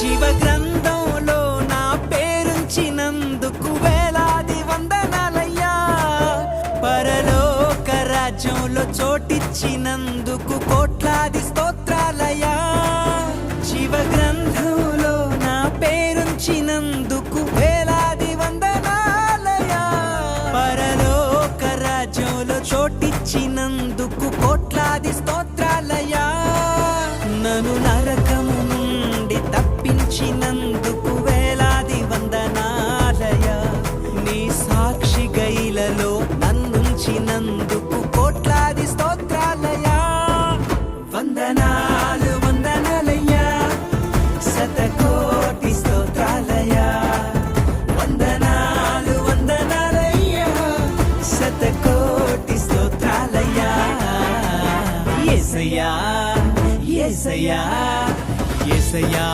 జీవ గ్రంథంలో నా పేరుంచినందుకు వేలాది వందనాలయ్యా. పరలోక రాజ్యంలో చోటిచ్చినందుకు కోట్లాది స్తోత్రాలయ్యా. జీవ గ్రంథంలో నా పేరుంచినందుకు వేలాది వందనాలయ్యా. పరలోక రాజ్యంలో చోటిచ్చినందుకు కోట్లాది స్తోత్రాలయ్యా. నన్ను నరకము నుండి తప్పించినందుకు వేలాది వందనాలయ్యా. నీ సాక్షి గైలలో నన్నుంచినందుకు కోట్లాది స్తోత్రాలయ్యా. వందనాలు వందనాలయ్యా, శతకోటి స్తోత్రాలయ్యా. వందనాలు వందనాలయ్యా, శతకోటి స్తోత్రాలయ్యా. యేసయ్యా యేసయ్యా యేసయ్యా